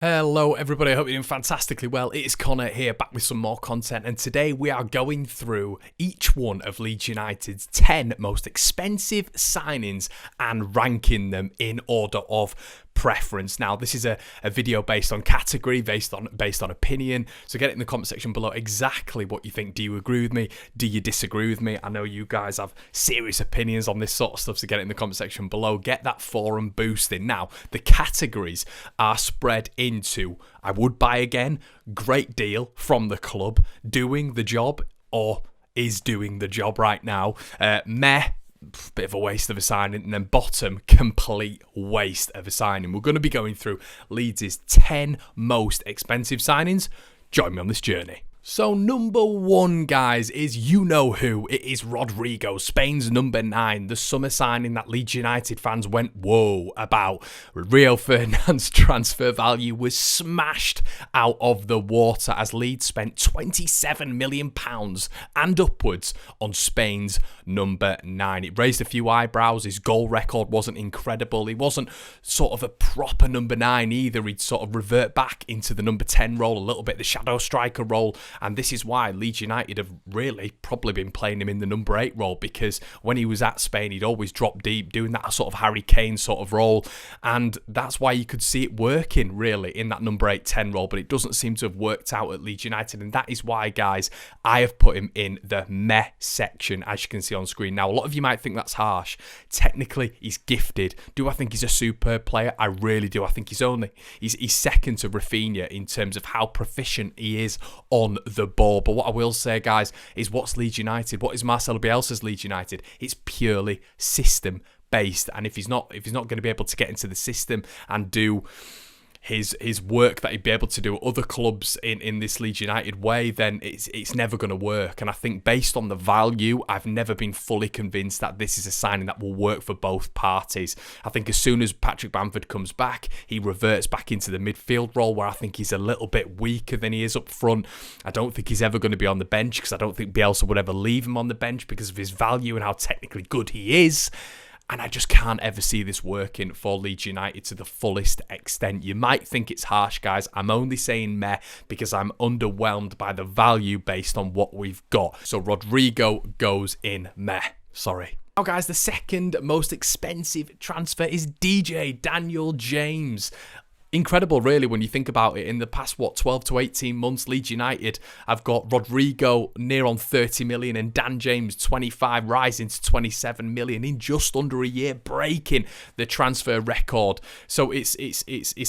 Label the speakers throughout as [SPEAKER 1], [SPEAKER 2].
[SPEAKER 1] Hello everybody, I hope you're doing fantastically well. It is Connor here, back with some more content, and today we are going through each one of Leeds United's 10 most expensive signings and ranking them in order of preference. Now, this is a video based on category, based on opinion, so get it in the comment section below exactly what you think. Do you agree with me? Do you disagree with me? I know you guys have serious opinions on this sort of stuff, so get it in the comment section below. Get that forum boosting. Now, the categories are spread into I would buy again, great deal from the club, doing the job, or is doing the job right now, meh, bit of a waste of a signing, and then bottom, complete waste of a signing. We're going to be going through Leeds' 10 most expensive signings. Join me on this journey. So number one, guys, is you know who. It is Rodrigo, Spain's number 9. The summer signing that Leeds United fans went whoa about. Rio Ferdinand's transfer value was smashed out of the water as Leeds spent £27 million and upwards on Spain's number 9. It raised a few eyebrows. His goal record wasn't incredible. He wasn't sort of a proper number 9 either. He'd sort of revert back into the number 10 role a little bit, the shadow striker role. And this is why Leeds United have really probably been playing him in the number 8 role, because when he was at Spain, he'd always drop deep, doing that sort of Harry Kane sort of role. And that's why you could see it working, really, in that number 8-10 role. But it doesn't seem to have worked out at Leeds United. And that is why, guys, I have put him in the meh section, as you can see on screen. Now, a lot of you might think that's harsh. Technically, he's gifted. Do I think he's a superb player? I really do. I think he's second to Rafinha in terms of how proficient he is on the ball. But what I will say, guys, is what's Leeds United? What is Marcelo Bielsa's Leeds United? It's purely system based, and if he's not going to be able to get into the system and do his work that he'd be able to do at other clubs in this Leeds United way, then it's never going to work. And I think based on the value, I've never been fully convinced that this is a signing that will work for both parties. I think as soon as Patrick Bamford comes back, he reverts back into the midfield role where I think he's a little bit weaker than he is up front. I don't think he's ever going to be on the bench, because I don't think Bielsa would ever leave him on the bench because of his value and how technically good he is. And I just can't ever see this working for Leeds United to the fullest extent. You might think it's harsh, guys. I'm only saying meh because I'm underwhelmed by the value based on what we've got. So Rodrigo goes in meh. Sorry. Now, guys, the second most expensive transfer is DJ Daniel James. Incredible, really, when you think about it. In the past, 12 to 18 months, Leeds United have got Rodrigo near on 30 million and Dan James 25, rising to 27 million in just under a year, breaking the transfer record. So it's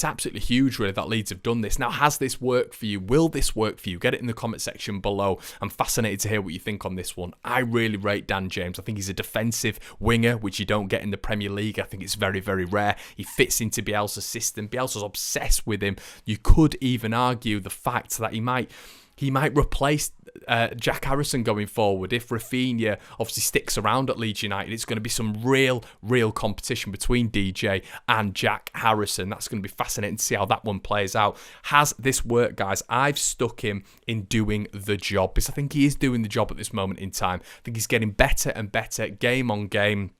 [SPEAKER 1] absolutely huge, really, that Leeds have done this. Now, has this worked for you? Will this work for you? Get it in the comment section below. I'm fascinated to hear what you think on this one. I really rate Dan James. I think he's a defensive winger, which you don't get in the Premier League. I think it's very, very rare. He fits into Bielsa's system. Bielsa's obsessed with him. You could even argue the fact that he might replace Jack Harrison going forward. If Rafinha obviously sticks around at Leeds United, it's going to be some real competition between DJ and Jack Harrison. That's going to be fascinating to see how that one plays out. Has this worked, guys? I've stuck him in doing the job, because I think he is doing the job at this moment in time. I think he's getting better and better game on game.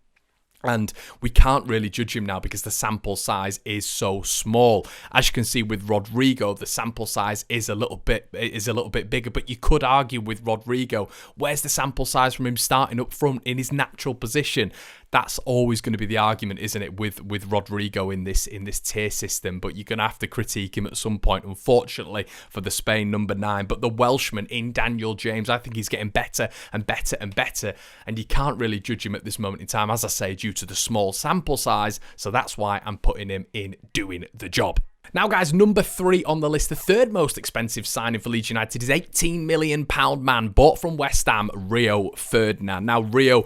[SPEAKER 1] And we can't really judge him now because the sample size is so small. As you can see with Rodrigo, the sample size is a little bit bigger. But you could argue with Rodrigo, where's the sample size from him starting up front in his natural position? That's always going to be the argument, isn't it, with Rodrigo in this tier system. But you're going to have to critique him at some point, unfortunately, for the Spain number 9. But the Welshman in Daniel James, I think he's getting better and better and better. And you can't really judge him at this moment in time, as I say, due to the small sample size. So that's why I'm putting him in doing the job. Now, guys, number 3 on the list, the third most expensive signing for Leeds United is £18 million man, bought from West Ham, Rio Ferdinand. Now, Rio,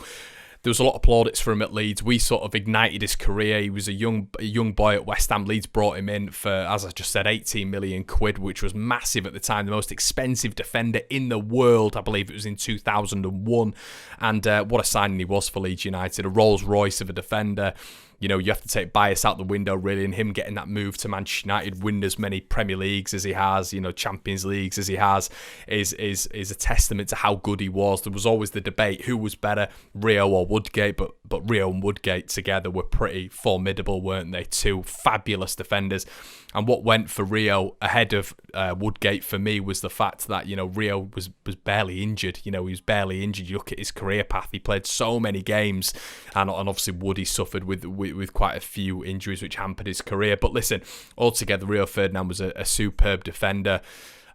[SPEAKER 1] there was a lot of plaudits for him at Leeds. We sort of ignited his career. He was a young boy at West Ham. Leeds brought him in for, as I just said, 18 million quid, which was massive at the time. The most expensive defender in the world. I believe it was in 2001. And what a signing he was for Leeds United. A Rolls Royce of a defender. you know, you have to take bias out the window, really, and him getting that move to Manchester United, win as many Premier Leagues as he has, you know, Champions Leagues as he has, is a testament to how good he was. There was always the debate, who was better, Rio or Woodgate, but Rio and Woodgate together were pretty formidable, weren't they? Two fabulous defenders. And what went for Rio ahead of Woodgate for me was the fact that, you know, Rio was barely injured. You know, he was barely injured. You look at his career path, he played so many games, and obviously Woody suffered with quite a few injuries which hampered his career. But listen, altogether, Rio Ferdinand was a superb defender.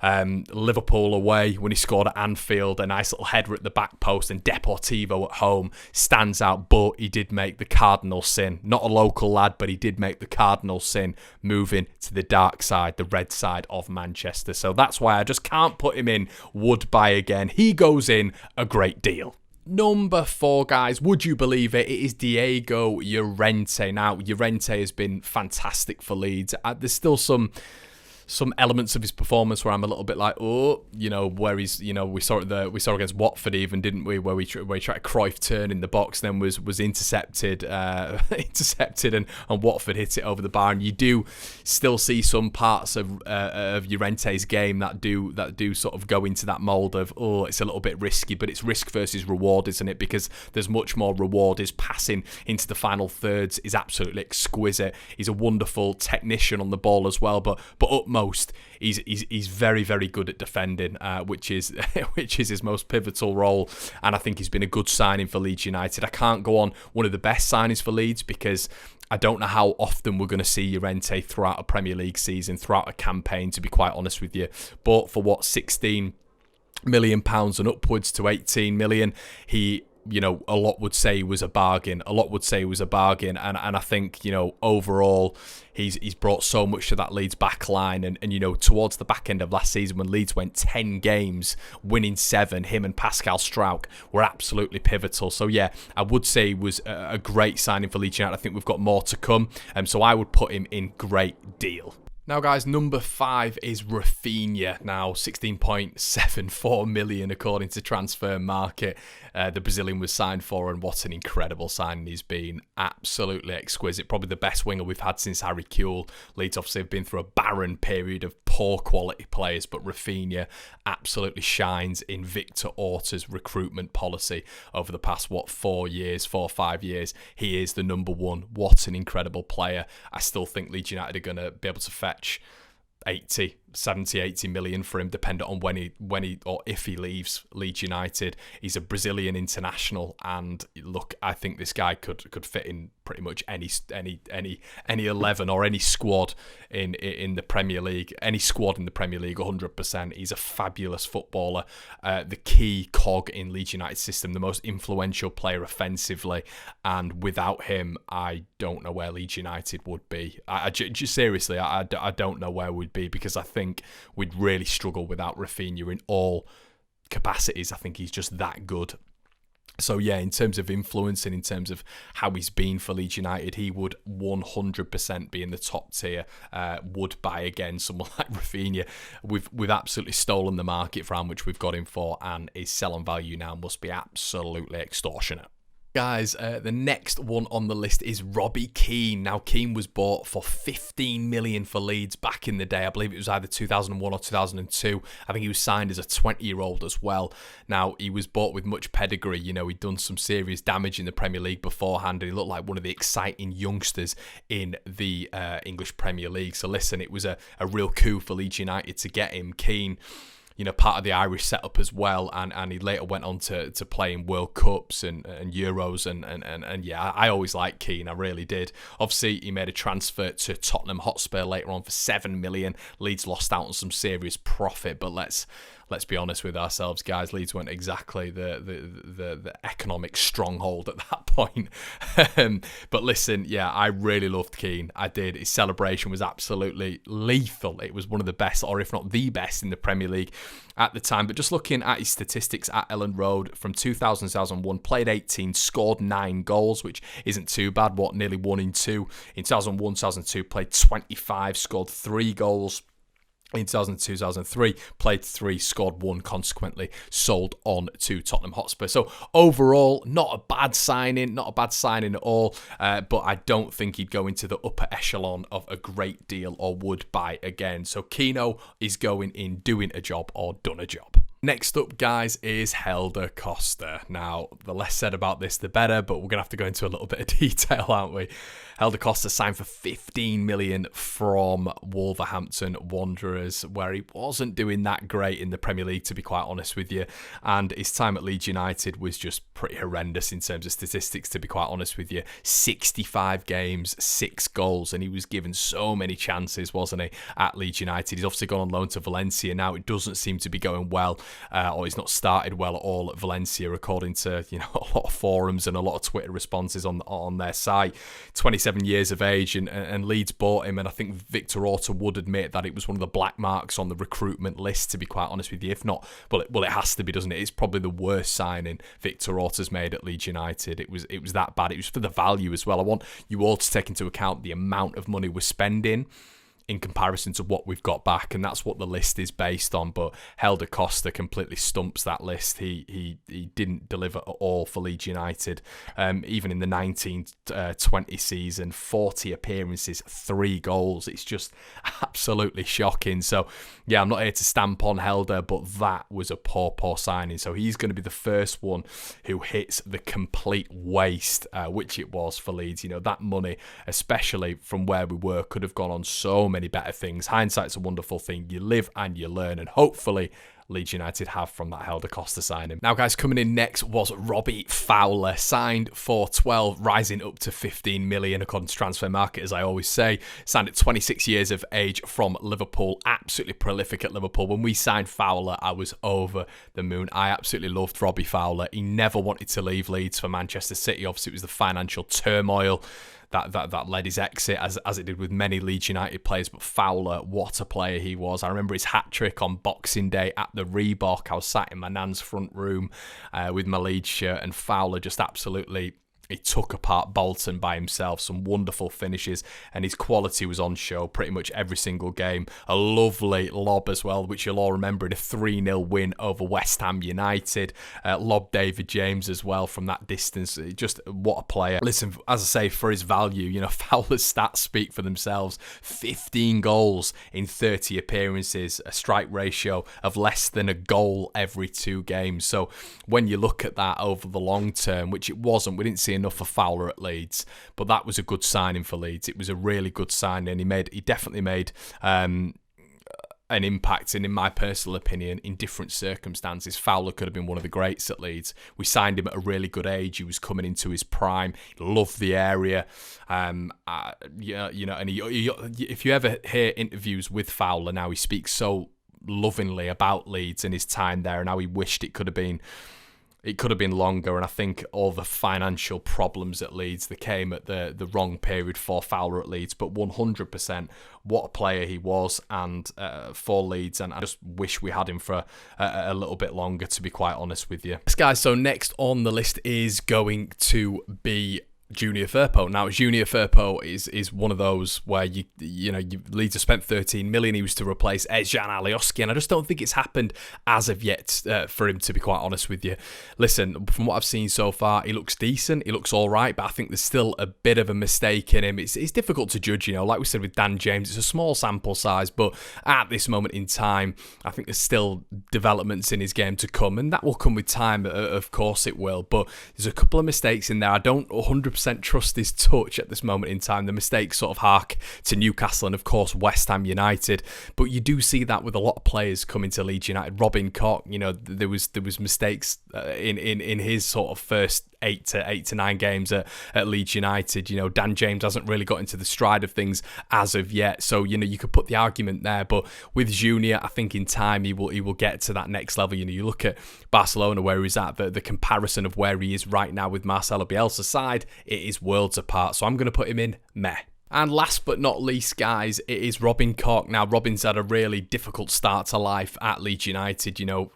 [SPEAKER 1] Liverpool away when he scored at Anfield, a nice little header at the back post, and Deportivo at home stands out, but he did make the cardinal sin. Not a local lad, but he did make the cardinal sin, moving to the dark side, the red side of Manchester. So that's why I just can't put him in Wood buy again. He goes in a great deal. Number 4, guys, would you believe it? It is Diego Llorente. Now, Llorente has been fantastic for Leeds. There's still some elements of his performance where I'm a little bit like, oh, you know, where he's, you know, we saw against Watford even, didn't we, where he tried a Cruyff turn in the box, then was intercepted, and Watford hit it over the bar. And you do still see some parts of Llorente's game that do sort of go into that mould of, oh, it's a little bit risky, but it's risk versus reward, isn't it? Because there's much more reward. His passing into the final thirds is absolutely exquisite. He's a wonderful technician on the ball as well, but utmost, he's very, very good at defending, which is his most pivotal role. And I think he's been a good signing for Leeds United. I can't go on one of the best signings for Leeds because I don't know how often we're going to see Llorente throughout a Premier League season, throughout a campaign, to be quite honest with you. But for what, £16 million and upwards to 18 million, he, you know, a lot would say was a bargain. And I think, you know, overall, he's brought so much to that Leeds back line. And you know, towards the back end of last season, when Leeds went 10 games, winning 7, him and Pascal Struijk were absolutely pivotal. So yeah, I would say he was a great signing for Leeds United. I think we've got more to come. So I would put him in great deal. Now, guys, number 5 is Rafinha. Now, 16.74 million according to Transfer Market. The Brazilian was signed for, and what an incredible signing he's been. Absolutely exquisite. Probably the best winger we've had since Harry Kewell. Leeds obviously have been through a barren period of poor quality players, but Rafinha absolutely shines in Victor Orta's recruitment policy over the past, 4 or 5 years. He is the number 1. What an incredible player. I still think Leeds United are going to be able to fetch 80 million for him, dependent on when he or if he leaves Leeds United. He's a Brazilian international, and look, I think this guy could fit in pretty much any 11 or any squad in the Premier League. Any squad in the Premier League, 100%. He's a fabulous footballer, the key cog in Leeds United's system, the most influential player offensively, and without him, I don't know where Leeds United would be. Seriously, I don't know where we'd be, because I think we'd really struggle without Rafinha in all capacities. I think he's just that good. So yeah, in terms of influence and in terms of how he's been for Leeds United, he would 100% be in the top tier. Would buy again someone like Rafinha. We've absolutely stolen the market for how much we've got him for, and his sell-on value now must be absolutely extortionate. Guys, the next one on the list is Robbie Keane. Now, Keane was bought for 15 million for Leeds back in the day. I believe it was either 2001 or 2002. I think he was signed as a 20-year-old as well. Now, he was bought with much pedigree. You know, he'd done some serious damage in the Premier League beforehand, and he looked like one of the exciting youngsters in the English Premier League. So listen, it was a real coup for Leeds United to get him. Keane, you know, part of the Irish setup as well, and he later went on to play in World Cups and Euros, and yeah, I always liked Keane, I really did. Obviously, he made a transfer to Tottenham Hotspur later on for 7 million. Leeds lost out on some serious profit, but let's be honest with ourselves, guys. Leeds weren't exactly the economic stronghold at that point. But listen, yeah, I really loved Keane. I did. His celebration was absolutely lethal. It was one of the best, or if not the best, in the Premier League at the time. But just looking at his statistics at Ellen Road from 2000-2001, played 18, scored 9 goals, which isn't too bad. Nearly 1 in 2. In 2001-2002, played 25, scored 3 goals. in 2002, 2003, played 3, scored 1, consequently sold on to Tottenham Hotspur. So overall, not a bad signing at all, but I don't think he'd go into the upper echelon of a great deal or would buy again. So Keno is going in, doing a job or done a job. Next up, guys, is Helder Costa. Now, the less said about this, the better, but we're going to have to go into a little bit of detail, aren't we? Helder Costa signed for 15 million from Wolverhampton Wanderers, where he wasn't doing that great in the Premier League, to be quite honest with you. And his time at Leeds United was just pretty horrendous in terms of statistics, to be quite honest with you. 65 games, 6 goals, and he was given so many chances, wasn't he, at Leeds United? He's obviously gone on loan to Valencia now. It doesn't seem to be going well. Or he's not started well at all at Valencia, according to a lot of forums and a lot of Twitter responses on their site. 27 years of age, and Leeds bought him, and I think Victor Orta would admit that it was one of the black marks on the recruitment list, to be quite honest with you. If not, well, it has to be, doesn't it? It's probably the worst signing Victor Orta's made at Leeds United. It was that bad. It was for the value as well. I want you all to take into account the amount of money we're spending in comparison to what we've got back, and that's what the list is based on. But Helder Costa completely stumps that list. He didn't deliver at all for Leeds United. Even in the 19-20 season, 40 appearances, 3 goals. It's just absolutely shocking. So yeah, I'm not here to stamp on Helder, but that was a poor signing. So he's going to be the first one who hits the complete waste, which it was for Leeds. That money, especially from where we were, could have gone on so many better things. Hindsight's a wonderful thing. You live and you learn, and hopefully Leeds United have from that Helder Costa signing. Now, guys, coming in next was Robbie Fowler, signed for 12, rising up to 15 million according to Transfer Market, as I always say. Signed at 26 years of age from Liverpool, absolutely prolific at Liverpool. When we signed Fowler, I was over the moon. I absolutely loved Robbie Fowler. He never wanted to leave Leeds for Manchester City. Obviously, it was the financial turmoil that led his exit, as it did with many Leeds United players. But Fowler, what a player he was. I remember his hat-trick on Boxing Day at the Reebok. I was sat in my nan's front room with my Leeds shirt, and Fowler just absolutely... he took apart Bolton by himself. Some wonderful finishes, and his quality was on show pretty much every single game. A lovely lob as well, which you'll all remember in a 3-0 win over West Ham United. Lobbed David James as well from that distance. Just what a player. Listen, as I say, for his value, Fowler's stats speak for themselves. 15 goals in 30 appearances, a strike ratio of less than a goal every 2 games. So when you look at that over the long term, which it wasn't, we didn't see enough for Fowler at Leeds, but that was a good signing for Leeds. It was a really good signing. He definitely made an impact, and in my personal opinion, in different circumstances, Fowler could have been one of the greats at Leeds. We signed him at a really good age. He was coming into his prime. He loved the area. And if you ever hear interviews with Fowler now, he speaks so lovingly about Leeds and his time there, and how he wished it could have been longer. And I think all the financial problems at Leeds, they came at the wrong period for Fowler at Leeds. But 100%, what a player he was, and for Leeds. And I just wish we had him for a little bit longer, to be quite honest with you. Yes, guys, so next on the list is going to be Junior Firpo. Now, Junior Firpo is one of those where Leeds have spent 13 million. He was to replace Jan Alioski, and I just don't think it's happened as of yet for him, to be quite honest with you. Listen, from what I've seen so far, he looks decent. He looks all right, but I think there's still a bit of a mistake in him. It's difficult to judge, like we said with Dan James. It's a small sample size, but at this moment in time, I think there's still developments in his game to come, and that will come with time. Of course it will, but there's a couple of mistakes in there. I don't 100% trust his touch at this moment in time. The mistakes sort of hark to Newcastle and, of course, West Ham United. But you do see that with a lot of players coming to Leeds United. Robin Koch, there was mistakes in his sort of first 8 to 9 games at Leeds United. Dan James hasn't really got into the stride of things as of yet. So, you could put the argument there. But with Junior, I think in time he will get to that next level. You look at Barcelona, where he's at, the comparison of where he is right now with Marcelo Bielsa's side, it is worlds apart. So I'm going to put him in meh. And last but not least, guys, it is Robin Koch. Now, Robin's had a really difficult start to life at Leeds United. You know,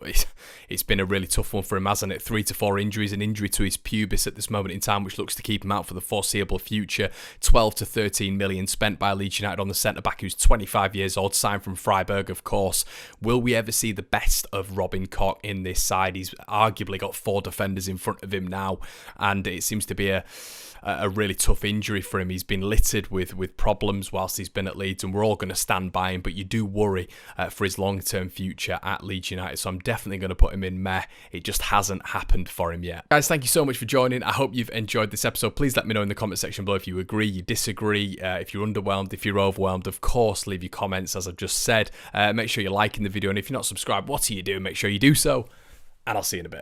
[SPEAKER 1] it's been a really tough one for him, hasn't it? 3 to 4 injuries, an injury to his pubis at this moment in time, which looks to keep him out for the foreseeable future. 12 to 13 million spent by Leeds United on the centre-back, who's 25 years old, signed from Freiburg, of course. Will we ever see the best of Robin Koch in this side? He's arguably got 4 defenders in front of him now, and it seems to be a really tough injury for him. He's been littered with problems whilst he's been at Leeds, and we're all going to stand by him, but you do worry for his long-term future at Leeds United, so I'm definitely going to put him in meh. It just hasn't happened for him yet. Guys, thank you so much for joining. I hope you've enjoyed this episode. Please let me know in the comment section below if you agree, you disagree, if you're underwhelmed, if you're overwhelmed. Of course, leave your comments, as I've just said. Make sure you're liking the video, and if you're not subscribed, what are you doing? Make sure you do so, and I'll see you in a bit.